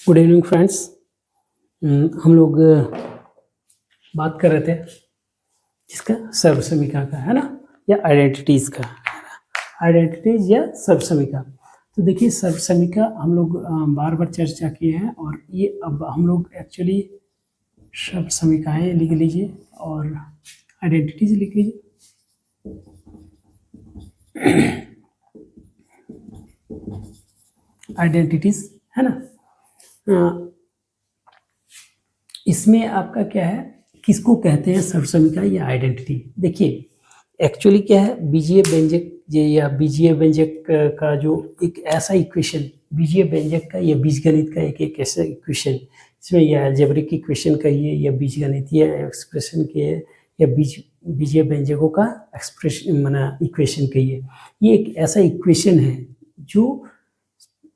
Good evening friends. हम लोग बात कर रहे थे जिसका सर्वसमिका का है ना, या आइडेंटिटीज़ का, आइडेंटिटीज या सर्वसमिका। तो देखिए सर्वसमिका हम लोग बार बार चर्चा किए हैं, और ये अब हम लोग एक्चुअली सर्वसमिकाएँ लिख लीजिए और आइडेंटिटीज लिख लीजिए। आइडेंटिटीज है ना, इसमें आपका क्या है, किसको कहते हैं सर्वसमिका या आइडेंटिटी। देखिए एक्चुअली क्या है, बीजीय व्यंजक या बीजीय व्यंजक का जो एक ऐसा इक्वेशन, बीजीय व्यंजक का या बीजगणित का एक ऐसा इक्वेशन, इसमें या अलजेब्रिक इक्वेशन कहिए या बीजगणितीय एक्सप्रेशन के या बीजीय व्यंजकों का एक्सप्रेशन माना इक्वेशन कहिए, ये एक ऐसा इक्वेशन है जो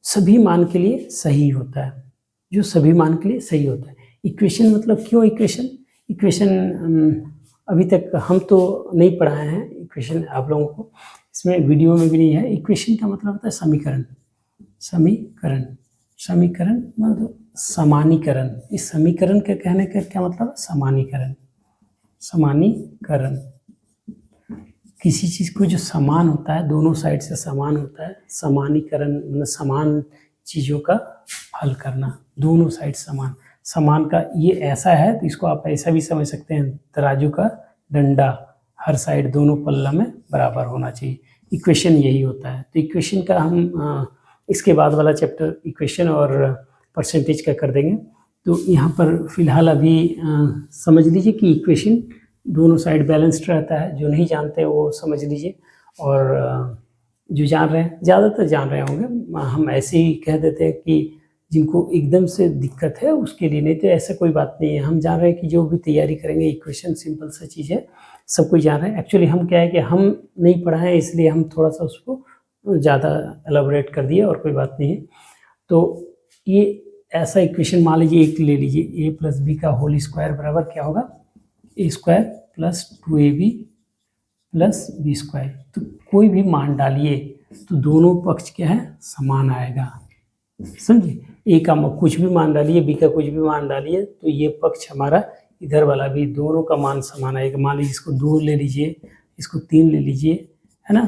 सभी मान के लिए सही होता है, जो सभी मान के लिए सही होता है। इक्वेशन मतलब क्यों इक्वेशन? इक्वेशन अभी तक हम तो नहीं पढ़ाए हैं इक्वेशन आप लोगों को, इसमें वीडियो में भी नहीं है। इक्वेशन का मतलब होता है समीकरण, समीकरण, समीकरण मतलब समानीकरण। इस समीकरण के कहने का क्या मतलब है? समानीकरण, समानीकरण। किसी चीज़ को जो समान होता है, दोनों साइड से समान होता है, समानीकरण मतलब समान चीज़ों का हल करना, दोनों साइड समान। समान का ये ऐसा है तो इसको आप ऐसा भी समझ सकते हैं, तराजू का डंडा हर साइड दोनों पल्ला में बराबर होना चाहिए। इक्वेशन यही होता है। तो इक्वेशन का हम इसके बाद वाला चैप्टर इक्वेशन और परसेंटेज का कर देंगे। तो यहाँ पर फिलहाल अभी समझ लीजिए कि इक्वेशन दोनों साइड बैलेंस्ड रहता है। जो नहीं जानते वो समझ लीजिए, और जो जान रहे हैं, ज़्यादातर जान रहे होंगे। हम ऐसे ही कह देते हैं कि जिनको एकदम से दिक्कत है उसके लिए, नहीं तो ऐसा कोई बात नहीं है। हम जान रहे हैं कि जो भी तैयारी करेंगे इक्वेशन सिंपल सा चीज़ है, सब कुछ जान रहे हैं। एक्चुअली हम क्या है कि हम नहीं पढ़ा है, इसलिए हम थोड़ा सा उसको ज़्यादा एलाबोरेट कर दिए, और कोई बात नहीं है। तो ये ऐसा इक्वेशन मान लीजिए, एक ले लीजिए, a प्लस बी का होल स्क्वायर बराबर क्या होगा, A square plus 2ab plus B square. तो कोई भी मान डालिए तो दोनों पक्ष क्या है, समान आएगा, समझे। ए का कुछ भी मान डालिए, बी का कुछ भी मान डालिए, तो ये पक्ष हमारा इधर वाला भी, दोनों का मान समान आएगा। मान लीजिए इसको 2 ले लीजिए, इसको 3 ले लीजिए, है ना,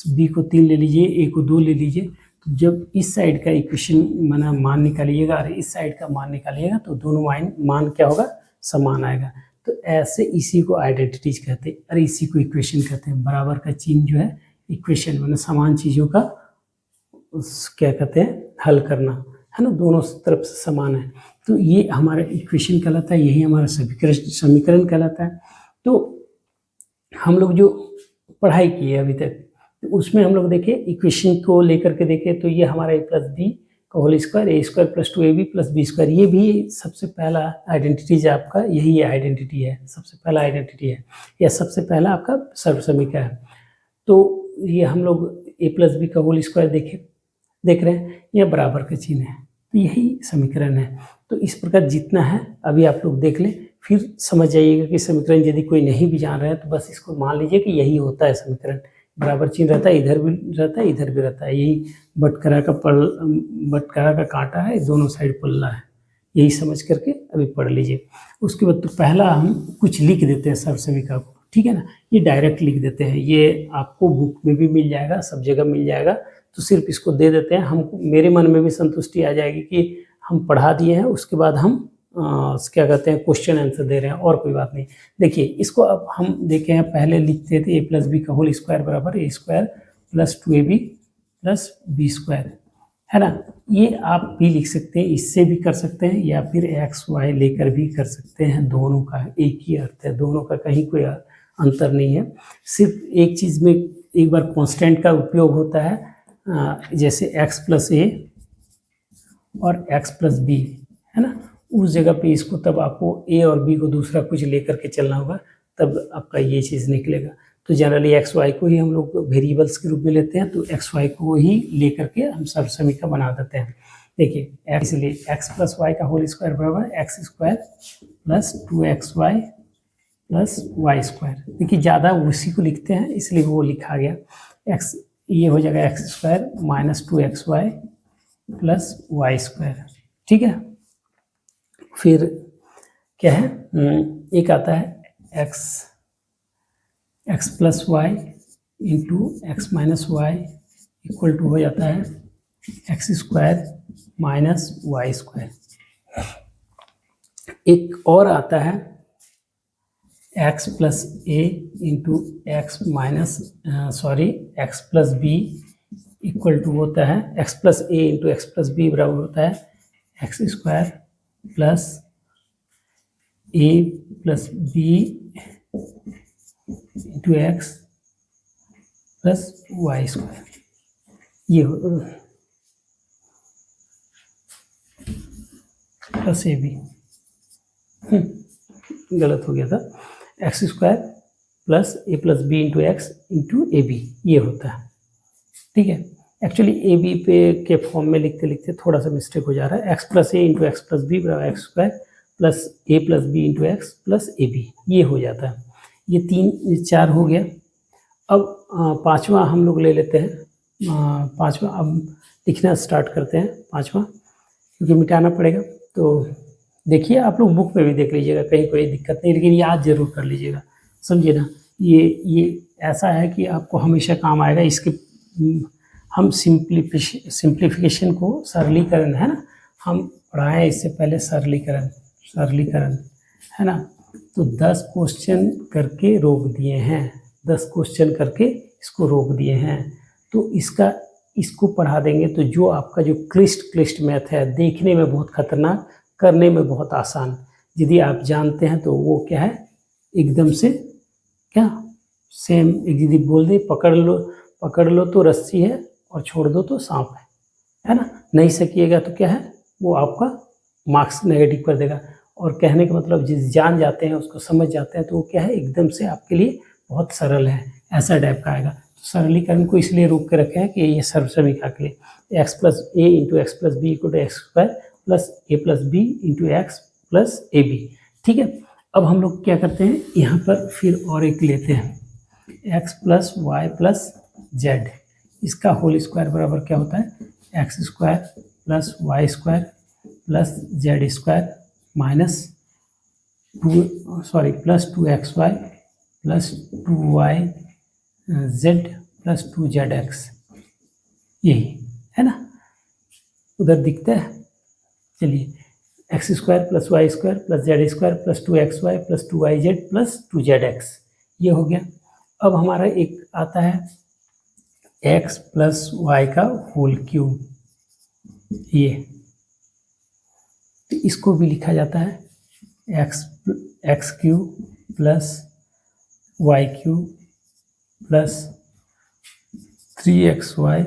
बी को 3 ले लीजिए, ए को 2 ले लीजिए। तो जब इस साइड का इक्वेशन माना मान निकालिएगा और इस साइड का मान निकालिएगा, तो दोनों मान क्या होगा, समान आएगा। तो ऐसे इसी को आइडेंटिटीज कहते हैं, और इसी को इक्वेशन कहते हैं। बराबर का चिन्ह जो है इक्वेशन मतलब समान चीज़ों का क्या कहते हैं, हल करना, है ना, दोनों तरफ से समान है। तो ये हमारा इक्वेशन कहलाता है, यही हमारा समीकरण कहलाता है। तो हम लोग जो पढ़ाई की है अभी तक, तो उसमें हम लोग देखे इक्वेशन को लेकर के देखे, तो ये हमारा a प्लस बी का whole square, A square plus 2ab plus B square, ये भी सबसे पहला आइडेंटिटीज आपका, यही आइडेंटिटी है, सबसे पहला आइडेंटिटी है, या सबसे पहला आपका सर्वसमिका है। तो ये हम लोग a प्लस बी का होल स्क्वायर देख रहे हैं, यह बराबर का चिन्ह है, तो यही समीकरण है। तो इस प्रकार जितना है अभी आप लोग देख लें, फिर समझ जाइएगा कि समीकरण यदि कोई नहीं भी जान रहा है तो बस इसको मान लीजिए कि यही होता है समीकरण। बराबर चिन्ह रहता है, इधर भी रहता है, इधर भी रहता है, यही बटखरा का कांटा है, दोनों साइड पल्ला है, यही समझ करके अभी पढ़ लीजिए। उसके बाद तो पहला हम कुछ लिख देते हैं सर्वसमिका को, ठीक है ना, ये डायरेक्ट लिख देते हैं, ये आपको बुक में भी मिल जाएगा, सब जगह मिल जाएगा। तो सिर्फ इसको दे देते हैं, हम मेरे मन में भी संतुष्टि आ जाएगी कि हम पढ़ा दिए हैं, उसके बाद हम क्या कहते हैं, क्वेश्चन आंसर दे रहे हैं, और कोई बात नहीं। देखिए इसको अब हम देखे हैं, पहले लिखते थे a प्लस बी का होल स्क्वायर बराबर a square plus 2ab plus B square, है ना। ये आप भी लिख सकते हैं, इससे भी कर सकते हैं, या फिर एक्स वाई लेकर भी कर सकते हैं। दोनों का एक ही अर्थ है, दोनों का कहीं कोई अंतर नहीं है। सिर्फ एक चीज़ में एक बार कांस्टेंट का उपयोग होता है, जैसे x प्लस ए और x प्लस बी, है ना, उस जगह पे इसको तब आपको a और b को दूसरा कुछ लेकर के चलना होगा, तब आपका ये चीज़ निकलेगा। तो जनरली एक्स वाई को ही हम लोग वेरिएबल्स के रूप में लेते हैं, तो एक्स वाई को ही लेकर के हम सर्वसमिका बना देते हैं। देखिए इसलिए x प्लस वाई का होल स्क्वायर बराबर x square plus 2xy plus Y square. देखिए ज़्यादा उसी को लिखते हैं इसलिए वो लिखा गया। x ये हो जाएगा X square minus 2xy plus Y square, ठीक है। फिर क्या है, एक आता है x plus Y into X minus Y equal to हो जाता है x square minus Y square. एक और आता है x plus A into X minus X plus B equal to होता है एक्स प्लस ए इंटू एक्स प्लस बी बराबर होता है एक्स स्क्वायर प्लस ए plus B into x plus Y square. ये प्लस ए बी, गलत हो गया था, x square plus A plus B into x into a b ये होता है। ठीक है, एक्चुअली ए बी पे के फॉर्म में लिखते लिखते थोड़ा सा मिस्टेक हो जा रहा है। एक्स प्लस ए इंटू एक्स प्लस बी बराबर x square plus A plus B into x plus a b ये हो जाता है। ये 3 4 हो गया। अब पाँचवा हम लोग ले लेते हैं। पाँचवा अब लिखना स्टार्ट करते हैं पाँचवा, क्योंकि मिटाना पड़ेगा। तो देखिए, आप लोग बुक में भी देख लीजिएगा, कहीं कोई दिक्कत नहीं, लेकिन याद जरूर कर लीजिएगा, समझिए ना। ये ऐसा है कि आपको हमेशा काम आएगा। इसके हम सिंप्लीफिकेशन को, सरलीकरण है ना, हम पढ़ाएं इससे पहले सरलीकरण है ना। तो 10 क्वेश्चन करके रोक दिए हैं, 10 क्वेश्चन करके इसको रोक दिए हैं। तो इसको पढ़ा देंगे तो जो आपका जो क्लिष्ट मैथ है, देखने में बहुत खतरनाक, करने में बहुत आसान, यदि आप जानते हैं तो वो क्या है, एकदम से क्या सेम, यदि बोल दे पकड़ लो तो रस्सी है और छोड़ दो तो सांप है ना। नहीं सकिएगा तो क्या है, वो आपका मार्क्स नेगेटिव कर देगा। और कहने का मतलब जिस जान जाते हैं, उसको समझ जाते हैं, तो वो क्या है, एकदम से आपके लिए बहुत सरल है, ऐसा टाइप का आएगा। तो सरलीकरण को इसलिए रोक के रखे हैं कि ये सर्वसमीका के लिए x plus A into x plus B equal to x square plus A plus B into x plus a b. ठीक है, अब हम लोग क्या करते हैं, यहाँ पर फिर और एक लेते हैं x plus y plus z, इसका होल स्क्वायर बराबर क्या होता है, x square plus Y square plus z square minus plus 2xy plus 2yz plus 2zx, यही है ना, उधर दिखता है। चलिए, x square plus Y square plus z square plus 2xy plus 2yz plus 2zx ये हो गया। अब हमारा एक आता है एक्स प्लस वाई का होल क्यूब, ये तो इसको भी लिखा जाता है x cube plus Y cube plus 3xy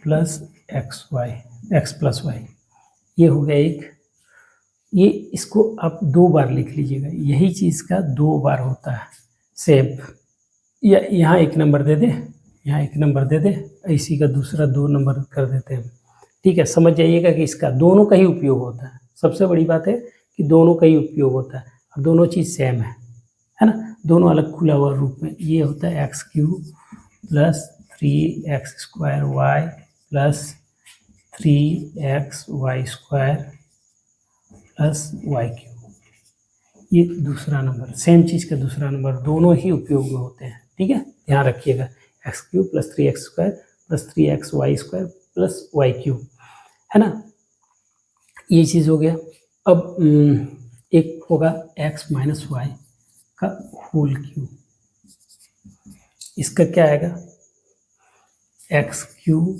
plus x plus y, ये हो गया एक। ये इसको आप 2 बार लिख लीजिएगा, यही चीज़ का 2 बार होता है सेम। या यहाँ 1 नंबर दे दे, यहाँ 1 नंबर दे दे, इसी का दूसरा 2 नंबर कर देते हैं। ठीक है, समझ जाइएगा कि इसका दोनों का ही उपयोग होता है। सबसे बड़ी बात है कि दोनों का ही उपयोग होता है और दोनों चीज़ सेम है ना, दोनों अलग खुला हुआ रूप में। ये होता है x cube plus 3x square Y plus 3x Y square plus Y cube, ये दूसरा नंबर, सेम चीज़ का दूसरा नंबर, दोनों ही उपयोग में होते हैं। ठीक है, ध्यान रखिएगा, x cube plus 3x square plus 3x Y square plus Y cube, है ना, ये चीज़ हो गया। अब एक होगा x माइनस वाई का होल क्यूब, इसका क्या आएगा, x cube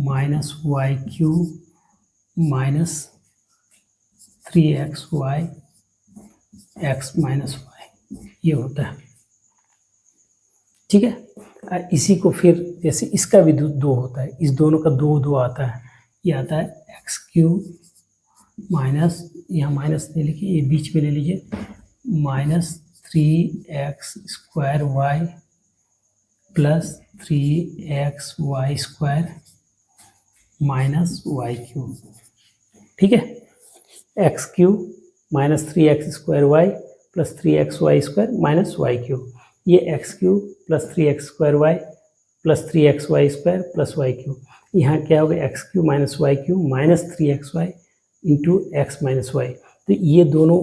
minus Y cube minus 3xy x minus y, ये होता है। ठीक है, इसी को फिर जैसे इसका भी 2 होता है, इस दोनों का 2 आता है, ये आता है एक्स क्यूब माइनस, यहाँ माइनस नहीं लिखिए, ये बीच में ले लीजिए, minus 3x square Y plus 3x Y square minus Y cube. ठीक है, x cube minus 3x square Y plus 3x Y square minus Y cube, ये X cube plus 3x square Y plus 3x Y square plus Y cube. यहाँ क्या होगा, X cube minus Y cube minus 3xy into X minus Y. तो ये दोनों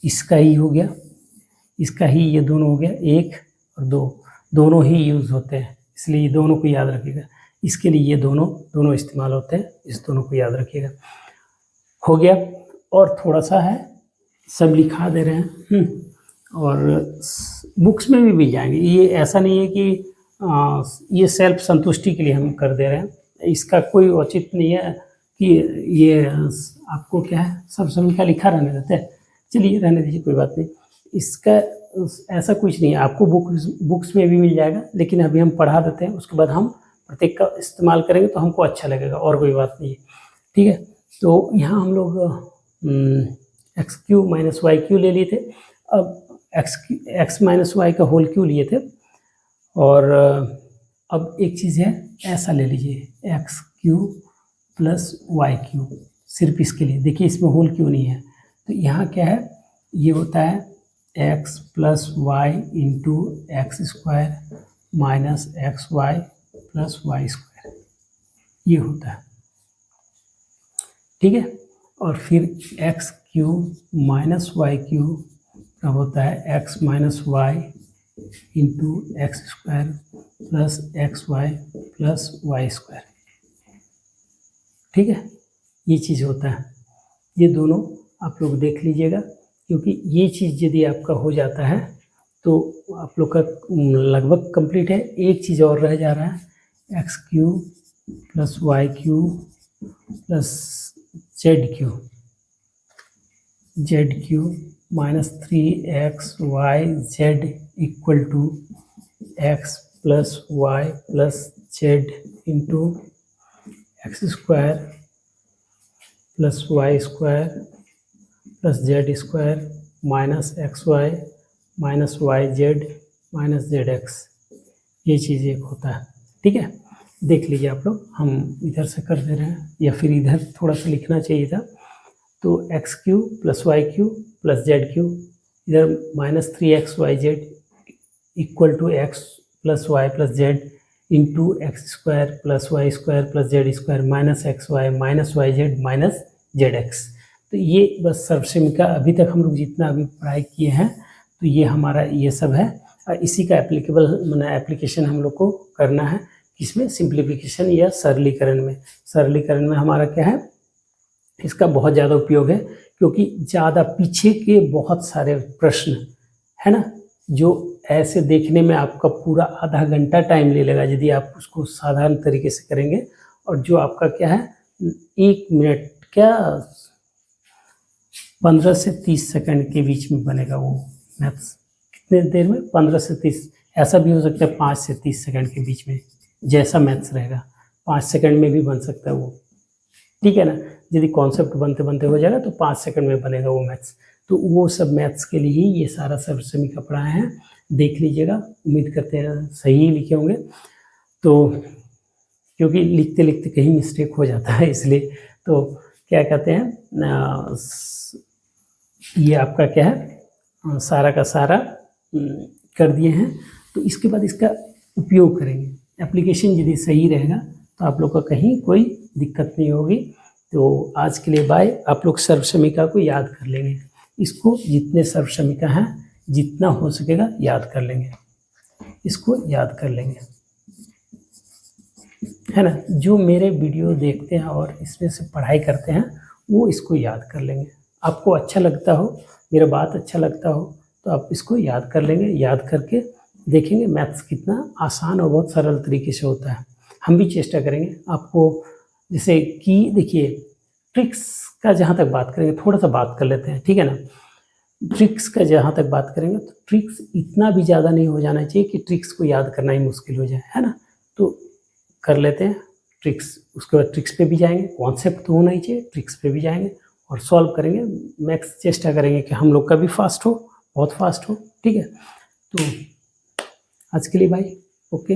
इसका ही हो गया, इसका ही ये दोनों हो गया, 1 और 2 दोनों ही यूज़ होते हैं, इसलिए ये दोनों को याद रखिएगा। इसके लिए ये दोनों इस्तेमाल होते हैं, इस दोनों को याद रखिएगा। हो गया। और थोड़ा सा है, सब लिखा दे रहे हैं और बुक्स में भी मिल जाएंगे। ये ऐसा नहीं है कि ये सेल्फ संतुष्टि के लिए हम कर दे रहे हैं, इसका कोई औचित्य नहीं है कि ये आपको क्या है सब समय का लिखा रहने देते हैं। चलिए रहने दीजिए, कोई बात नहीं, इसका ऐसा कुछ नहीं है, आपको बुक्स में भी मिल जाएगा, लेकिन अभी हम पढ़ा देते हैं, उसके बाद हम प्रत्येक का इस्तेमाल करेंगे तो हमको अच्छा लगेगा, और कोई बात नहीं है, ठीक है। तो यहाँ हम लोग x cube minus y cube ले लिए थे, अब एक्स माइनस वाई का होल क्यू लिए थे, और अब एक चीज़ है, ऐसा ले लीजिए x Q plus y cube, सिर्फ इसके लिए। देखिए इसमें होल क्यू नहीं है, तो यहाँ क्या है, ये होता है x plus Y into x square minus x y plus Y square, ये होता है, ठीक है। और फिर x cube minus y cube का होता है x minus y into x square plus x y plus Y square, ठीक है। ये चीज़ होता है, ये दोनों आप लोग देख लीजिएगा, क्योंकि ये चीज़ यदि आपका हो जाता है तो आप लोग का लगभग कंप्लीट है। एक चीज़ और रह जा रहा है, x Q plus y Q plus z cube minus 3x y z equal to x plus y plus z into x square plus Y square plus z square minus x y minus y z minus z x, ये चीज़ एक होता है, ठीक है। देख लीजिए आप लोग, हम इधर से कर दे रहे हैं, या फिर इधर थोड़ा सा लिखना चाहिए था। तो x Q plus y Q plus z q, इधर minus 3x y z equal to x plus y plus z into x square plus Y square plus z square minus x y minus y z minus z x. तो ये बस सर्वसमिका अभी तक हम लोग जितना अभी पढ़ाई किए हैं, तो ये हमारा ये सब है, और इसी का एप्लीकेशन हम लोग को करना है, इसमें सिंप्लीफिकेशन या सरलीकरण में। सरलीकरण में हमारा क्या है, इसका बहुत ज़्यादा उपयोग है, क्योंकि ज़्यादा पीछे के बहुत सारे प्रश्न है ना, जो ऐसे देखने में आपका पूरा आधा घंटा टाइम ले लेगा यदि आप उसको साधारण तरीके से करेंगे, और जो आपका क्या है 1 मिनट क्या 15 से 30 सेकंड के बीच में बनेगा वो मैथ्स। कितने देर में? 15 से 30, ऐसा भी हो सकता है 5 से 30 सेकंड के बीच में, जैसा मैथ्स रहेगा 5 सेकंड में भी बन सकता है वो, ठीक है ना। यदि कॉन्सेप्ट बनते बनते हो जाएगा तो 5 सेकंड में बनेगा वो मैथ्स। तो वो सब मैथ्स के लिए ही ये सारा सर्वसमिका पढ़ाए हैं, देख लीजिएगा, उम्मीद करते हैं सही लिखे होंगे। तो क्योंकि लिखते लिखते कहीं मिस्टेक हो जाता है, इसलिए तो क्या कहते हैं, ये आपका क्या है सारा का सारा कर दिए हैं। तो इसके बाद इसका उपयोग करेंगे, एप्लीकेशन यदि सही रहेगा तो आप लोग का कहीं कोई दिक्कत नहीं होगी। तो आज के लिए बाय। आप लोग सर्वसमिका को याद कर लेंगे, इसको जितने सर्वसमिका हैं जितना हो सकेगा याद कर लेंगे, इसको याद कर लेंगे, है ना। जो मेरे वीडियो देखते हैं और इसमें से पढ़ाई करते हैं वो इसको याद कर लेंगे। आपको अच्छा लगता हो, मेरा बात अच्छा लगता हो तो आप इसको याद कर लेंगे। याद करके देखेंगे मैथ्स कितना आसान और बहुत सरल तरीके से होता है। हम भी चेष्टा करेंगे आपको, जैसे कि देखिए ट्रिक्स का जहाँ तक बात करेंगे, थोड़ा सा बात कर लेते हैं, ठीक है ना। ट्रिक्स का जहाँ तक बात करेंगे तो ट्रिक्स इतना भी ज़्यादा नहीं हो जाना चाहिए कि ट्रिक्स को याद करना ही मुश्किल हो जाए, है ना। तो कर लेते हैं ट्रिक्स, उसके बाद ट्रिक्स पे भी जाएंगे, कॉन्सेप्ट तो होना ही चाहिए, ट्रिक्स पे भी जाएंगे और सॉल्व करेंगे। मैक्स चेष्टा करेंगे कि हम लोग का भी फास्ट हो, बहुत फास्ट हो, ठीक है। तो आज के लिए भाई ओके।